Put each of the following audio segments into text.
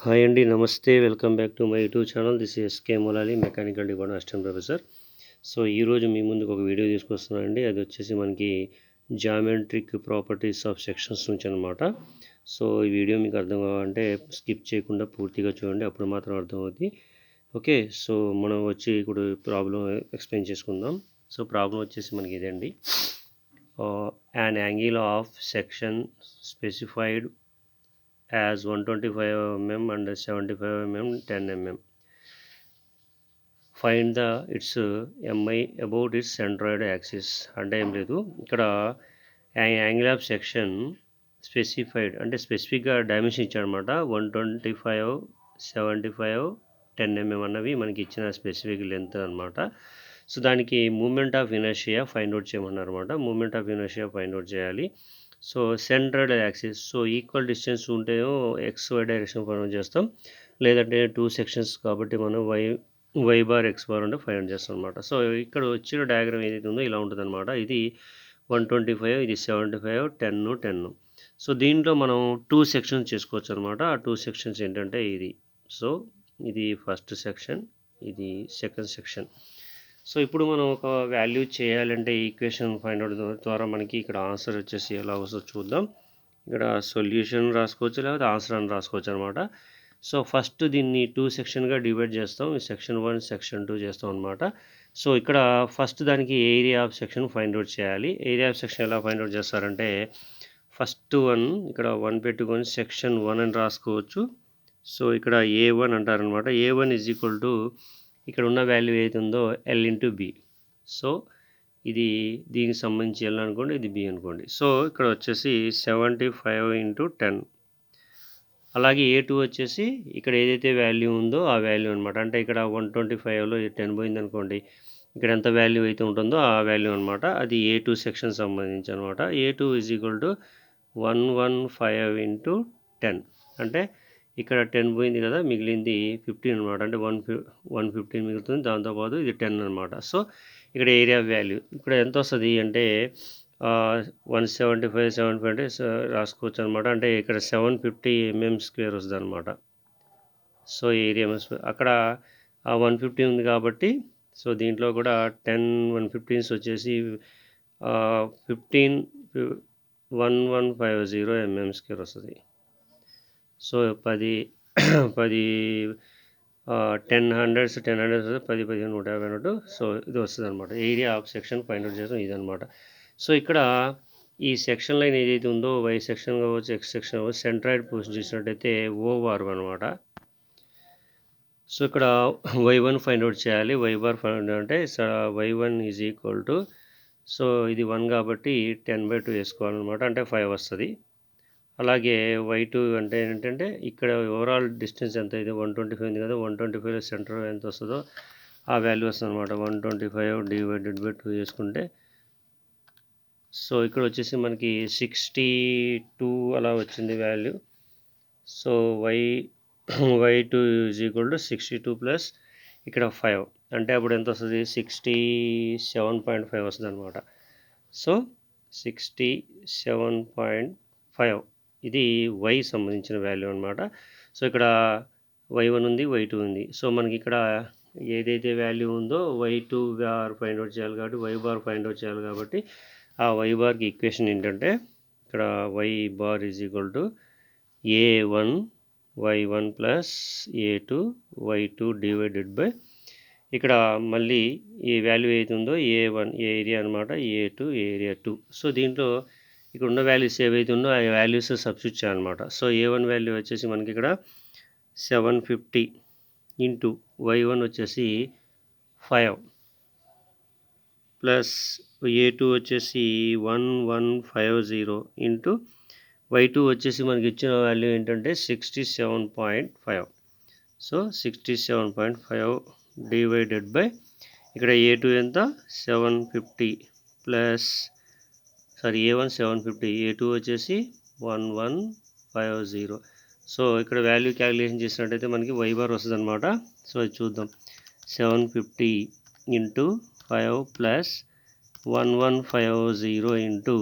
Hi అండి, నమస్తే. Welcome back to my YouTube channel. This is S K Molali, mechanical department assistant professor. So ఈరోజు మీ ముందుకు ఒక వీడియో తీసుకొస్తున్నానండి. అది వచ్చేసి మనకి జామెట్రిక్ ప్రాపర్టీస్ ఆఫ్ సెక్షన్స్ నుంచి అనమాట. సో ఈ వీడియో మీకు అర్థం కావాలంటే స్కిప్ చేయకుండా పూర్తిగా చూడండి, అప్పుడు మాత్రం అర్థమవుతుంది. ఓకే, సో మనం వచ్చి ఇప్పుడు ప్రాబ్లం ఎక్స్ప్లెయిన్ చేసుకుందాం. సో ప్రాబ్లం వచ్చేసి మనకి ఇదండి. an angle of section specified as 125 mm and 75 mm 10 mm. Find the its mi about its centroid axis. అంటే ఏం లేదు, ఇక్కడ యాంగిల్ ఆఫ్ సెక్షన్ స్పెసిఫైడ్ అంటే స్పెసిఫిక్గా డైమెన్షన్ ఇచ్చాడనమాట. 125, 75, 10 mm అన్నవి మనకి ఇచ్చిన స్పెసిఫిక్ లెంత్ అనమాట. సో దానికి moment of inertia find out చేయమన్నారు అనమాట. Moment of inertia find out చేయాలి. So central axis, so equal distance ఉంటేనో XY డైరెక్షన్ ఫైండ్ చేస్తాం, లేదంటే 2 సెక్షన్స్ కాబట్టి మనం వై బార్ ఎక్స్ బార్ అంటే ఫైండ్ చేస్తాం అనమాట. సో ఇక్కడ వచ్చిన డయాగ్రామ్ ఏదైతే ఉందో ఇలా ఉంటుంది అనమాట. ఇది 125, ఇది 75, 10. సో దీంట్లో మనం 2 సెక్షన్స్ చేసుకోవచ్చు అనమాట. ఆ 2 సెక్షన్స్ ఏంటంటే ఇది, సో ఇది ఫస్ట్ సెక్షన్, ఇది సెకండ్ సెక్షన్. సో ఇప్పుడు మనం ఒక వాల్యూ చేయాలంటే ఈక్వేషన్ ఫైండ్ అవుట్ ద్వారా మనకి ఇక్కడ ఆన్సర్ వచ్చేసి ఎలా వస్తుందో చూద్దాం. ఇక్కడ సొల్యూషన్ రాసుకోవచ్చు, లేకపోతే ఆన్సర్ అని రాసుకోవచ్చు అనమాట. సో ఫస్ట్ దీన్ని 2 సెక్షన్గా డివైడ్ చేస్తాం. సెక్షన్ 1, సెక్షన్ 2 చేస్తాం అనమాట. సో ఇక్కడ ఫస్ట్ దానికి area of section find out చేయాలి. ఏరియా ఆఫ్ సెక్షన్ ఎలా ఫైండ్ అవుట్ చేస్తారంటే, ఫస్ట్ 1 ఇక్కడ 1 పెట్టుకొని సెక్షన్ 1 అని రాసుకోవచ్చు. సో ఇక్కడ A1 అంటారనమాట. A1 ఈజ్ ఈక్వల్ టు ఇక్కడ ఉన్న వాల్యూ ఏది ఉందో L/B. సో ఇది దీనికి సంబంధించి L అనుకోండి, ఇది B అనుకోండి. సో ఇక్కడ వచ్చేసి 75 × 10. అలాగే A2 వచ్చేసి ఇక్కడ ఏదైతే వాల్యూ ఉందో ఆ వాల్యూ అనమాట. అంటే ఇక్కడ 125లో 10 పోయింది అనుకోండి, ఇక్కడ ఎంత వాల్యూ అయితే ఉంటుందో ఆ వాల్యూ అనమాట. అది A2 సెక్షన్ సంబంధించి అనమాట. A2 is equal to 115 × 10. అంటే ఇక్కడ 10 పోయింది కదా, మిగిలింది 15 అనమాట. అంటే 115 మిగులుతుంది, దాంతోపాటు ఇది 10 అనమాట. సో ఇక్కడ ఏరియా వాల్యూ ఇక్కడ ఎంత వస్తుంది అంటే 175, 75 అంటే రాసుకోవచ్చు అనమాట. అంటే ఇక్కడ 750 mm² వస్తుంది అనమాట. సో ఏరియా అక్కడ 150 ఉంది కాబట్టి, సో దీంట్లో కూడా 10 115s వచ్చేసి 1150 mm² వస్తుంది. సో 10 10 హండ్రెడ్స్ 10 15 150 అన్నట్టు. సో ఇది వస్తుంది అనమాట. Area of section find out చేస్తాం ఇదనమాట. సో ఇక్కడ ఈ సెక్షన్ లైన్ ఏదైతే ఉందో వై సెక్షన్ కావచ్చు, ఎక్స్ సెక్షన్ కావచ్చు, సెంట్రాయిడ్ పొజిషన్ చూసినట్టయితే O1 అనమాట. సో ఇక్కడ Y1 ఫైండ్ అవుట్ చేయాలి. Y బార్ ఫైండ్ అవుట్ అంటే Y1 is equal to, so ఇది 1 కాబట్టి 10/2 వేసుకోవాలన్నమాట. అంటే 5 వస్తుంది. అలాగే Y2 అంటే ఏంటంటే ఇక్కడ ఓవరాల్ డిస్టెన్స్ ఎంత అయితే 125 ఉంది కదా, 125లో సెంటర్ ఎంత వస్తుందో ఆ వాల్యూ వస్తుంది అనమాట. 125/2 చేసుకుంటే, సో ఇక్కడ వచ్చేసి మనకి 62 అలా వచ్చింది value. So Y2 is equal to 62 plus ఇక్కడ 5 అంటే అప్పుడు ఎంత వస్తుంది, 67.5 వస్తుంది అనమాట. సో 67.5 ఇది Y సంబంధించిన వాల్యూ అనమాట. సో ఇక్కడ Y1 ఉంది, Y2 ఉంది. సో మనకి ఇక్కడ ఏదైతే వాల్యూ ఉందో Y2 బార్ ఫైండ్ అవుట్ చేయాలి కాబట్టి, Y బార్ ఫైండ్ అవుట్ చేయాలి కాబట్టి, ఆ Y బార్కి ఈక్వేషన్ ఏంటంటే ఇక్కడ Y bar is equal to A1 Y1 plus A2 Y2 divided by ఇక్కడ మళ్ళీ ఈ వాల్యూ ఏది ఉందో A1 ఏరియా అనమాట, A2 ఏరియా 2. సో దీంట్లో ఇక్కడ ఉన్న వాల్యూస్ ఏవైతే ఉందో ఆ వాల్యూస్ సబ్స్టిట్యూట్ చేయాలన్నమాట. సో A1 వాల్యూ వచ్చేసి మనకి ఇక్కడ 750 ఇంటూ Y1 వచ్చేసి 5 ప్లస్ A2 వచ్చేసి 1150 ఇంటూ Y2 వచ్చేసి మనకి ఇచ్చిన వాల్యూ ఏంటంటే 67.5. సో 67.5 డివైడెడ్ బై ఇక్కడ A2 ఎంత 750 ప్లస్ A1 750, A2 వచ్చేసి 1150. సో ఇక్కడ వాల్యూ క్యాలిక్యులేషన్ చేసినట్టయితే మనకి Y బార్ వస్తుంది అనమాట. సో అది చూద్దాం. 750 into 5 plus 1150 into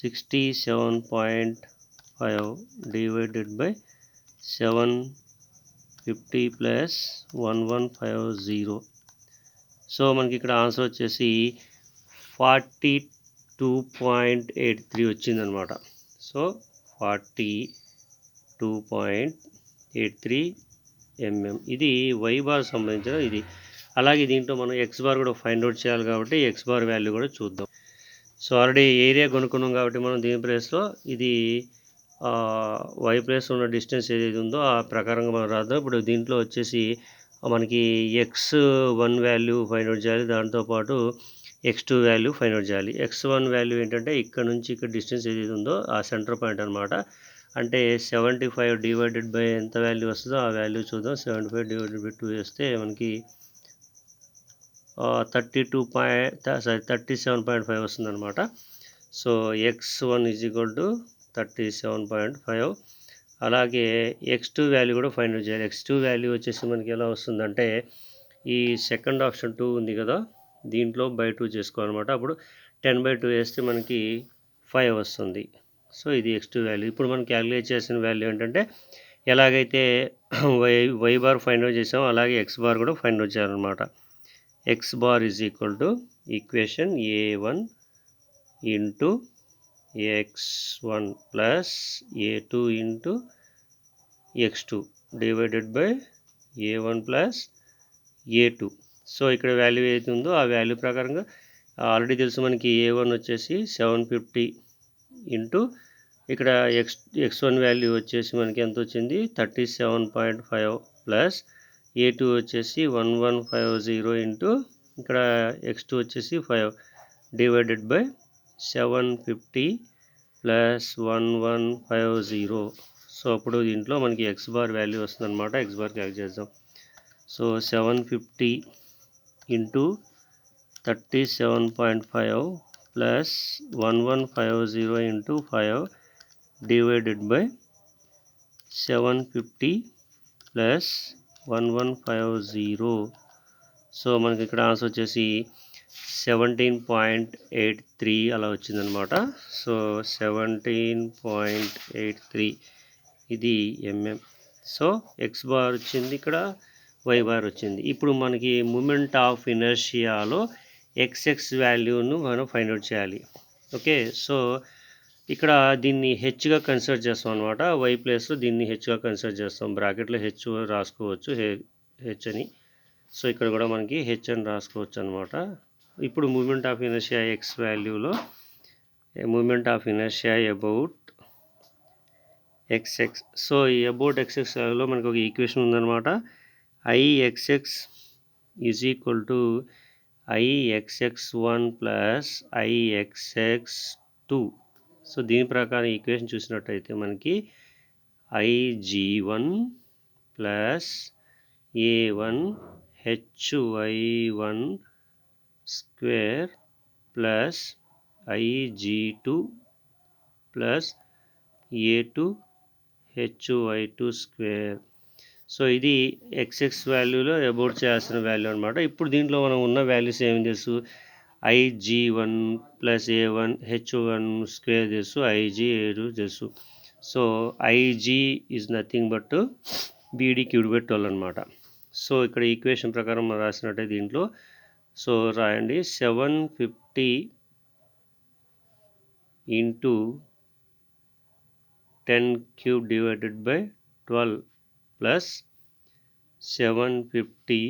67.5 divided by 750 plus 1150. So మనకి ఇక్కడ ఆన్సర్ వచ్చేసి 42.83 వచ్చిందనమాట. So 42.83 mm. ఇది వై బార్ సంబంధించిన ఇది. అలాగే దీంట్లో మనం ఎక్స్ బార్ కూడా ఫైండ్ అవుట్ చేయాలి కాబట్టి ఎక్స్ బార్ వాల్యూ కూడా చూద్దాం. సో ఆల్రెడీ ఏరియా కొనుక్కున్నాం కాబట్టి మనం దీని ప్లేస్లో ఇది వై ప్లేస్ ఉన్న డిస్టెన్స్ ఏదైతే ఉందో ఆ ప్రకారంగా మనం రాద్దాం. ఇప్పుడు దీంట్లో వచ్చేసి మనకి x1 వాల్యూ ఫైండ్ అవుట్ చేయాలి, దాంతోపాటు x2 వాల్యూ ఫైండ్ అవుట్ చేయాలి. x1 వాల్యూ ఏంటంటే ఇక్కడ నుంచి ఇక్కడ డిస్టెన్స్ ఏదైతే ఉందో ఆ సెంటర్ పాయింట్ అనమాట. అంటే 75 డివైడెడ్ బై ఎంత వాల్యూ వస్తుందో ఆ వాల్యూ చూద్దాం. 75 డివైడెడ్ బై 2 వేస్తే మనకి 37.5 వస్తుందన్నమాట. So x1 is equal to 37.5. అలాగే x2 వాల్యూ కూడా ఫైండ్ అవుట్ చేయాలి. x2 వాల్యూ వచ్చేసి మనకి ఎలా వస్తుందంటే ఈ సెకండ్ ఆప్షన్ 2 ఉంది కదా, దీంట్లో బై 2 చేసుకోవాలన్నమాట. అప్పుడు 10/2 వేస్తే మనకి 5 వస్తుంది. సో ఇది x2 వాల్యూ. ఇప్పుడు మనం క్యాలిక్యులేట్ చేసిన వాల్యూ ఏంటంటే ఎలాగైతే వై బార్ ఫైండ్ అవుట్ చేసామో అలాగే ఎక్స్ బార్ కూడా ఫైండ్ అవుట్ చేయాలన్నమాట. X bar is equal to equation a1 into x1 plus a2 into x2 divided by a1 plus a2. So ఇక్కడ వాల్యూ ఏది ఉందో ఆ వాల్యూ ప్రకారంగా ఆల్రెడీ తెలుసు మనకి a1 వచ్చేసి 750 ఇంటూ ఇక్కడ x1 వాల్యూ వచ్చేసి మనకి ఎంత వచ్చింది 37.5 ప్లస్ a2 వచ్చేసి 1150 ఇంటూ ఇక్కడ x2 వచ్చేసి 5 డివైడెడ్ బై 750 ప్లస్ 1150. సో అప్పుడు దీంట్లో మనకి ఎక్స్ బార్ వాల్యూ వస్తుందన్నమాట. ఎక్స్ బార్ క్యాలిక్యులేట్ చేద్దాం. So 750 into 37.5 plus 1150 into 5 divided by 750 plus 1150. So మనకి ఇక్కడ ఆన్సర్ వచ్చేసి 17.83 అలా వచ్చిందనమాట. సో 17.83 ఇది ఎంఎం. సో ఎక్స్ బార్ వచ్చింది, ఇక్కడ వై బార్ వచ్చింది. ఇప్పుడు మనకి మూమెంట్ ఆఫ్ ఇనర్షియాలో ఎక్స్ఎక్స్ వాల్యూను మనం ఫైండ్ అవుట్ చేయాలి. ఓకే, సో ఇక్కడ దీన్ని హెచ్గా కన్సిడర్ చేస్తాం అనమాట. వై ప్లేస్లో దీన్ని హెచ్గా కన్సిడర్ చేస్తాం. బ్రాకెట్లో హెచ్ రాసుకోవచ్చు, హెచ్ అని. సో ఇక్కడ కూడా మనకి హెచ్ అని రాసుకోవచ్చు అనమాట. ఇప్పుడు మూమెంట్ ఆఫ్ ఇనర్షియా ఎక్స్ వాల్యూలో moment of inertia about X X. So ఈ అబౌట్ ఎక్స్ఎక్స్ వాల్యూలో మనకు ఒక ఈక్వేషన్ ఉందన్నమాట. I X X is equal to I X X one plus I X X two. So దీని ప్రకారం ఈక్వేషన్ చూసినట్టయితే మనకి IG1 plus A1 HY1 square plus IG2 plus A2 HY2 square. So ఇది ఎక్స్ఎక్స్ వాల్యూలో అబౌట్ చేయాల్సిన వాల్యూ అనమాట. ఇప్పుడు దీంట్లో మనం ఉన్న వాల్యూస్ ఏమి తెలుసు, IG1 plus A1 H1 square తెలుసు, IG2 తెలుసు. So IG is nothing but BD cubed by 12 అనమాట. సో ఇక్కడ ఈక్వేషన్ ప్రకారం మనం రాసినట్టే దీంట్లో సో రాయండి 750 into 10 cube divided by 12 plus 750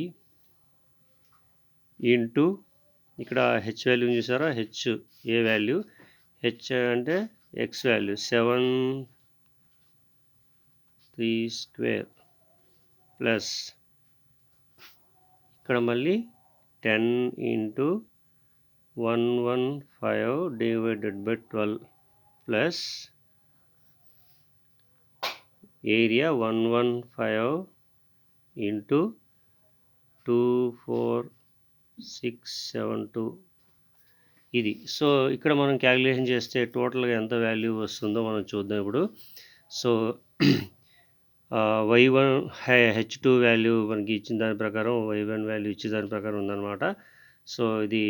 into ఇక్కడ హెచ్ వాల్యూ చూసారా, హెచ్ ఏ వాల్యూ, హెచ్ అంటే ఎక్స్ వాల్యూ 7 స్క్వేర్ ప్లస్ ఇక్కడ మళ్ళీ 10 into 115 divided by 12 plus area 115 into 24672 ఇది. సో ఇక్కడ మనం క్యాలిక్యులేషన్ చేస్తే టోటల్గా ఎంత వాల్యూ వస్తుందో మనం చూద్దాం ఇప్పుడు. సో y1 H2 వాల్యూ మనకి ఇచ్చిన దాని ప్రకారం y1 వాల్యూ ఇచ్చిన దాని ప్రకారం ఉందన్నమాట. సో ఇది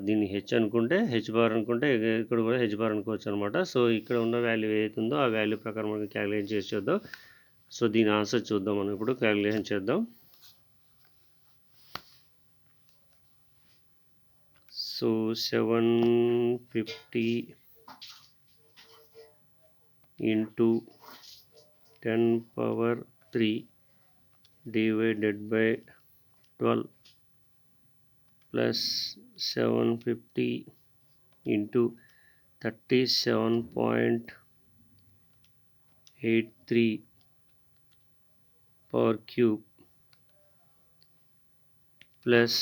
దీన్ని హెచ్ అనుకుంటే హెచ్ బార్ అనుకుంటే ఇక్కడ కూడా హెచ్ బార్ అనుకోవచ్చు అనమాట. సో ఇక్కడ ఉన్న వాల్యూ ఏదైతుందో ఆ వాల్యూ ప్రకారం మనం క్యాలిక్యులేట్ చేసి చూద్దాం. సో దీని ఆన్సర్ చూద్దాం మనం ఇప్పుడు క్యాలిక్యులేషన్ చేద్దాం. So 750 into 10 power 3 divided by 12 plus 750 into 37.83 power cube plus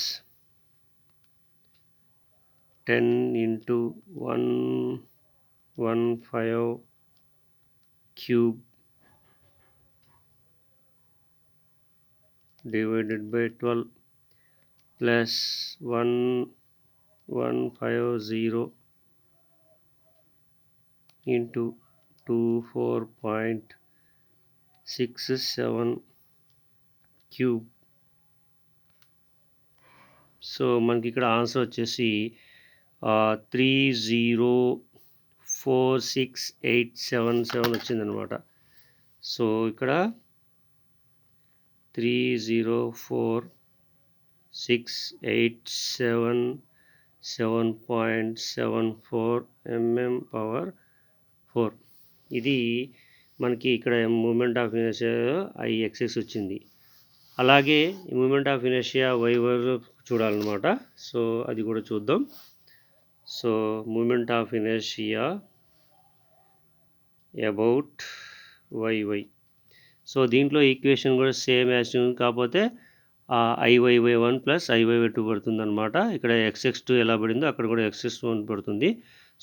10 into 115 cube divided by 12 plus 1150 into 24.67 cube. So మనకి ఇక్కడ ఆన్సర్ వచ్చేసి 304687 వచ్చిందనమాట. సో ఇక్కడ 304687 7.74 mm పవర్ 4. ఇది మనకి ఇక్కడ మూమెంట్ ఆఫ్ ఇనర్షియా IXX వచ్చింది. అలాగే మూమెంట్ ఆఫ్ ఇనర్షియా Y చూడాలన్నమాట. సో అది కూడా చూద్దాం. So moment of inertia about YY. So దీంట్లో ఈక్వేషన్ కూడా సేమ్ యాజ్ కాకపోతే IYY1 ప్లస్ IYY2 పడుతుంది అనమాట. ఇక్కడ XX2 ఎలా పడిందో అక్కడ కూడా XX1 పడుతుంది.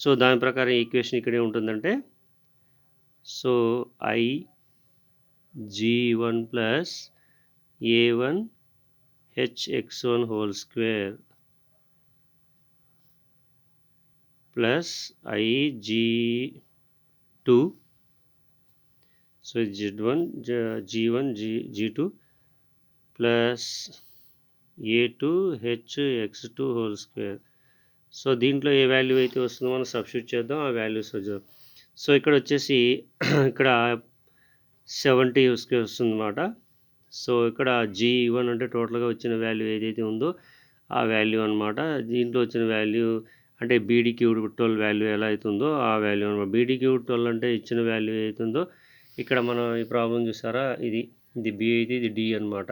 సో దాని ప్రకారం ఈక్వేషన్ ఇక్కడే ఉంటుందంటే so IG1 plus A1 HX1 whole square plus IG2 so Z1 G1 G2 plus A2 HX2 whole square. So దీంట్లో ఏ వాల్యూ అయితే వస్తుందో మనం సబ్స్టిట్యూట్ చేద్దాం, ఆ వాల్యూస్ వచ్చాం. సో ఇక్కడ వచ్చేసి ఇక్కడ 70 వస్తుంది అన్నమాట. సో ఇక్కడ G1 అంటే టోటల్గా వచ్చిన వాల్యూ ఏదైతే ఉందో ఆ వాల్యూ అనమాట. దీంట్లో వచ్చిన వాల్యూ అంటే BD³ 12 వాల్యూ ఎలా అవుతుందో ఆ వాల్యూ అనమాట. BD³ 12 అంటే ఇచ్చిన వాల్యూ అవుతుందో ఇక్కడ మనం ఈ ప్రాబ్లం చూసారా, ఇది B అయితే ఇది D అనమాట.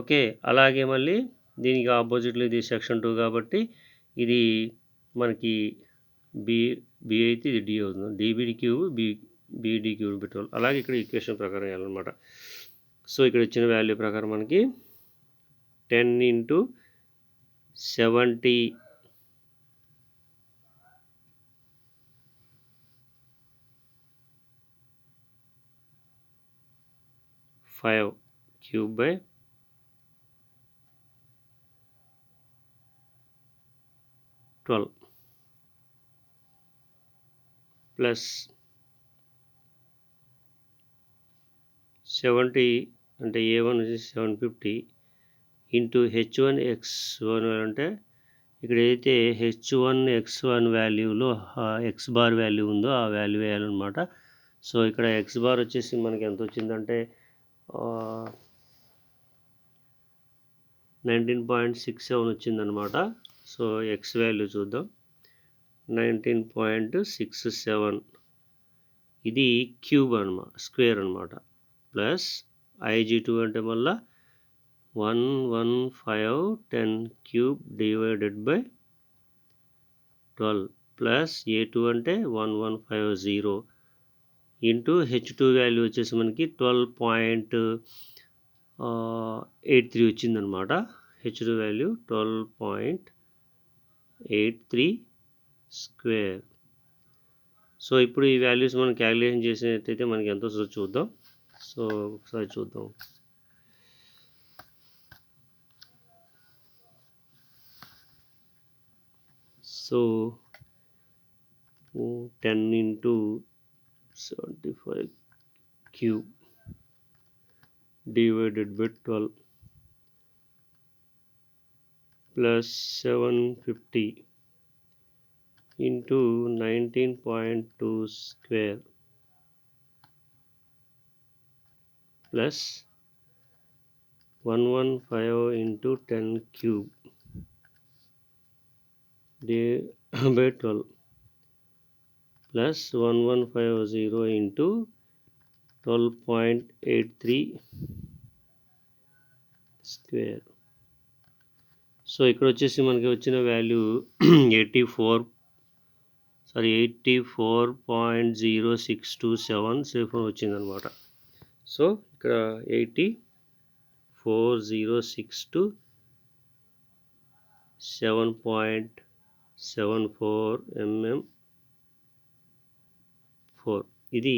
ఓకే, అలాగే మళ్ళీ దీనికి ఆపోజిట్లో ఇది సెక్షన్ 2 కాబట్టి ఇది మనకి బి అయితే ఇది D అవుతుంది. DBD³ BD³ 12. అలాగే ఇక్కడ ఈక్వేషన్ ప్రకారం వెళ్ళాలన్నమాట. సో ఇక్కడ ఇచ్చిన వాల్యూ ప్రకారం మనకి 10 into 75 cube by 12 plus 70 అంటే A1 వచ్చేసి 750 ఇంటూ H1 X1 అంటే ఇక్కడ ఏదైతే H1 X1 వాల్యూలో X bar value ఉందో ఆ వాల్యూ వేయాలన్నమాట. సో ఇక్కడ X బార్ వచ్చేసి మనకి ఎంత వచ్చిందంటే 19.67 వచ్చిందనమాట. సో X వాల్యూ చూద్దాం, 19.67. ఇది క్యూబ్ అనమాట, స్క్వేర్ అనమాట. ప్లస్ IG2 అంటే మళ్ళా 11510 cube divided by 12 plus A2 అంటే 1150 ఇంటూ H2 వాల్యూ వచ్చేసి మనకి 12.83 వచ్చిందనమాట. H2 value 12.83 square. సో ఇప్పుడు ఈ వాల్యూస్ మనం క్యాలిక్యులేషన్ చేసినట్టయితే మనకి ఎంత వస్తుందో చూద్దాం. సో ఒకసారి చూద్దాం. So 10 into 75 cube divided by 12 plus 750 into 19.2 square plus 115 into 10 cube by 12 plus 1150 into 12.83 square. So ఇక్కడ వచ్చేసి మనకి వచ్చిన వాల్యూ 84.0627 వచ్చిందనమాట. సో ఇక్కడ 84062 7.74 ఇది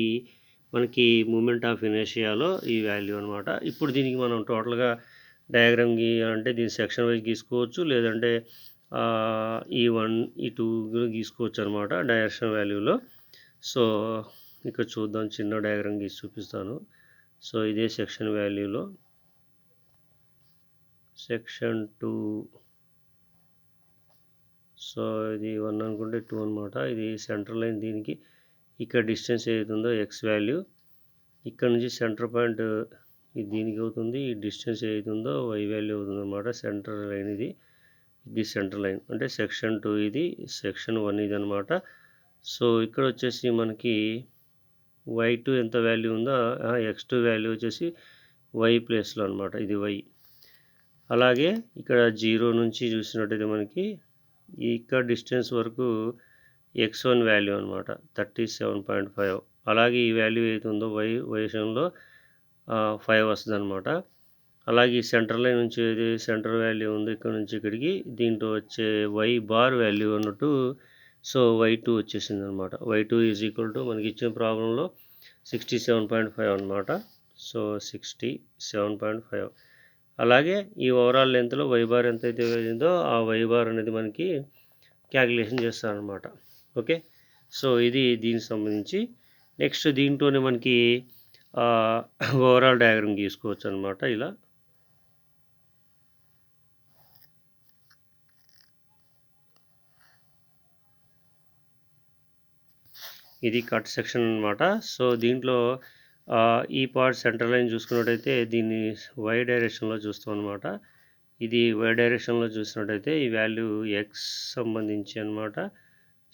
మనకి మూమెంట్ ఆఫ్ ఇనర్షియాలో ఈ వాల్యూ అనమాట. ఇప్పుడు దీనికి మనం టోటల్గా డయాగ్రామ్ గీయాలంటే దీన్ని సెక్షన్ వైజ్ గీసుకోవచ్చు, లేదంటే E1 E2 గీసుకోవచ్చు అనమాట డైరెక్షన్ వాల్యూలో. సో ఇక్కడ చూద్దాం, చిన్న డయాగ్రామ్ గీసి చూపిస్తాను. సో ఇదే సెక్షన్ వాల్యూలో సెక్షన్ 2. సో ఇది 1 అనుకుంటే 2 అనమాట. ఇది సెంటర్ లైన్, దీనికి ఇక్కడ డిస్టెన్స్ ఏదైతుందో ఎక్స్ వాల్యూ, ఇక్కడ నుంచి సెంటర్ పాయింట్ ఇది దీనికి అవుతుంది, ఈ డిస్టెన్స్ ఏదైతుందో వై వాల్యూ అవుతుంది అనమాట. సెంటర్ లైన్ ఇది సెంటర్ లైన్ అంటే సెక్షన్ 2, ఇది సెక్షన్ 1 ఇది అనమాట. సో ఇక్కడ వచ్చేసి మనకి y2 ఎంత వాల్యూ ఉందో x2 వాల్యూ వచ్చేసి y ప్లేస్లో అనమాట, ఇది y. అలాగే ఇక్కడ 0 నుంచి చూసినట్టయితే మనకి ఇక్కడ డిస్టెన్స్ వరకు x1 వాల్యూ అనమాట 37.5. అలాగే ఈ వాల్యూ ఏదైతుందో y విషయంలో 5 వస్తుంది అనమాట. అలాగే ఈ సెంటర్ లైన్ నుంచి ఏది సెంటర్ వాల్యూ ఉందో ఇక్కడ నుంచి ఇక్కడికి, దీంట్లో వచ్చే y బార్ వాల్యూ అన్నట్టు. సో y2 వచ్చేసింది అనమాట. y2 ఈజ్ ఈక్వల్ టు మనకి ఇచ్చిన ప్రాబ్లంలో 67.5 అనమాట. సో 67.5. అలాగే ఈ ఓవరాల్ లెంత్లో y బార్ ఎంత అయితే వెళ్ళిందో ఆ y బార్ అనేది మనకి క్యాలిక్యులేషన్ చేస్తారనమాట. ఓకే, సో ఇది దీనికి సంబంధించి. నెక్స్ట్ దీంట్లోనే మనకి ఓవరాల్ డయాగ్రామ్ గీసుకోవచ్చు అనమాట. ఇలా ఇది కట్ సెక్షన్ అనమాట. సో దీంట్లో ఈ పార్ట్ సెంటర్ లైన్ చూసుకున్నట్టయితే దీన్ని y డైరెక్షన్లో చూస్తాం అనమాట. ఇది y డైరెక్షన్లో చూసినట్టయితే ఈ వాల్యూ x సంబంధించి అనమాట.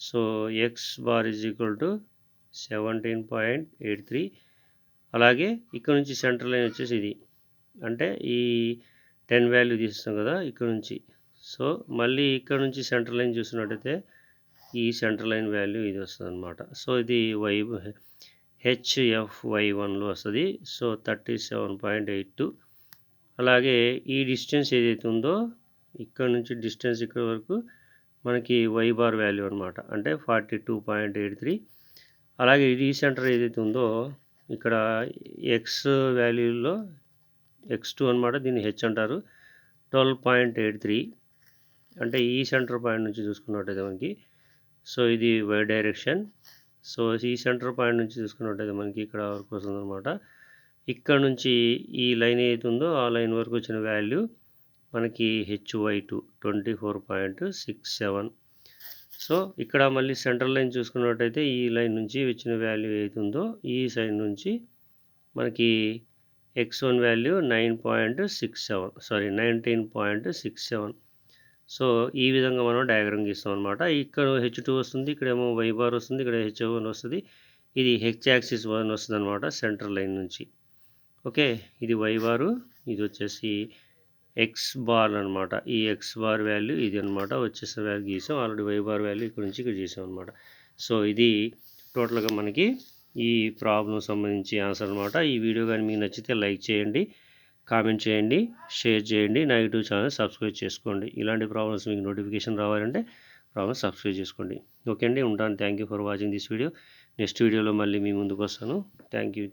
So x bar is equal to 17.83. అలాగే ఇక్కడ నుంచి సెంటర్ లైన్ వచ్చేసి ఇది, అంటే ఈ 10 వాల్యూ తీస్తాం కదా ఇక్కడ నుంచి. సో మళ్ళీ ఇక్కడ నుంచి సెంటర్ లైన్ చూసినట్టయితే ఈ సెంటర్ లైన్ వాల్యూ ఇది వస్తుంది అనమాట. సో ఇది HFY1లో వస్తుంది. సో 37.82. అలాగే ఈ డిస్టెన్స్ ఏదైతే ఉందో ఇక్కడ నుంచి డిస్టెన్స్ ఇక్కడ వరకు మనకి y బార్ వాల్యూ అనమాట, అంటే 42.83. అలాగే ఈ సెంటర్ ఏదైతే ఉందో ఇక్కడ x వాల్యూలో x2 అనమాట, దీన్ని h అంటారు. 12.83 అంటే ఈ సెంటర్ పాయింట్ నుంచి చూసుకున్నట్టయితే మనకి, సో ఇది y డైరెక్షన్. సో ఈ సెంటర్ పాయింట్ నుంచి చూసుకున్నట్టయితే మనకి ఇక్కడ వరకు వస్తుంది అనమాట. ఇక్కడ నుంచి ఈ లైన్ ఏదైతే ఉందో ఆ లైన్ వరకు వచ్చిన వాల్యూ మనకి HY2 24.67. సో ఇక్కడ మళ్ళీ సెంట్రల్ లైన్ చూసుకున్నట్టయితే ఈ లైన్ నుంచి వచ్చిన వాల్యూ ఏదైతే ఉందో ఈ సైడ్ నుంచి మనకి x1 వాల్యూ 19.67. సో ఈ విధంగా మనం డయాగ్రామ్ గీస్తాం అనమాట. ఇక్కడ H2 వస్తుంది, ఇక్కడేమో y బార్ వస్తుంది, ఇక్కడ H1 వస్తుంది. ఇది H యాక్సిస్ 1 వస్తుంది అనమాట సెంటర్ లైన్ నుంచి. ఓకే, ఇది y బారు, ఇది వచ్చేసి x బార్ అనమాట. ఈ x బార్ వాల్యూ ఇది అనమాట, వచ్చేసిన వాల్యూ గీసాం. ఆల్రెడీ y బార్ వాల్యూ ఇక్కడ నుంచి ఇక్కడ గీసాం అనమాట. సో ఇది టోటల్గా మనకి ఈ ప్రాబ్లం సంబంధించి ఆన్సర్ అనమాట. ఈ వీడియో కానీ మీకు నచ్చితే లైక్ చేయండి, కామెంట్ చేయండి, షేర్ చేయండి. నా యూట్యూబ్ ఛానల్ సబ్స్క్రైబ్ చేసుకోండి. ఇలాంటి ప్రాబ్లమ్స్ మీకు నోటిఫికేషన్ రావాలంటే ప్రాబ్లమ్స్ సబ్స్క్రైబ్ చేసుకోండి. ఓకే అండి, ఉంటాను. Thank you for watching this video. Next వీడియోలో మళ్ళీ మీ ముందుకు వస్తాను. Thank you.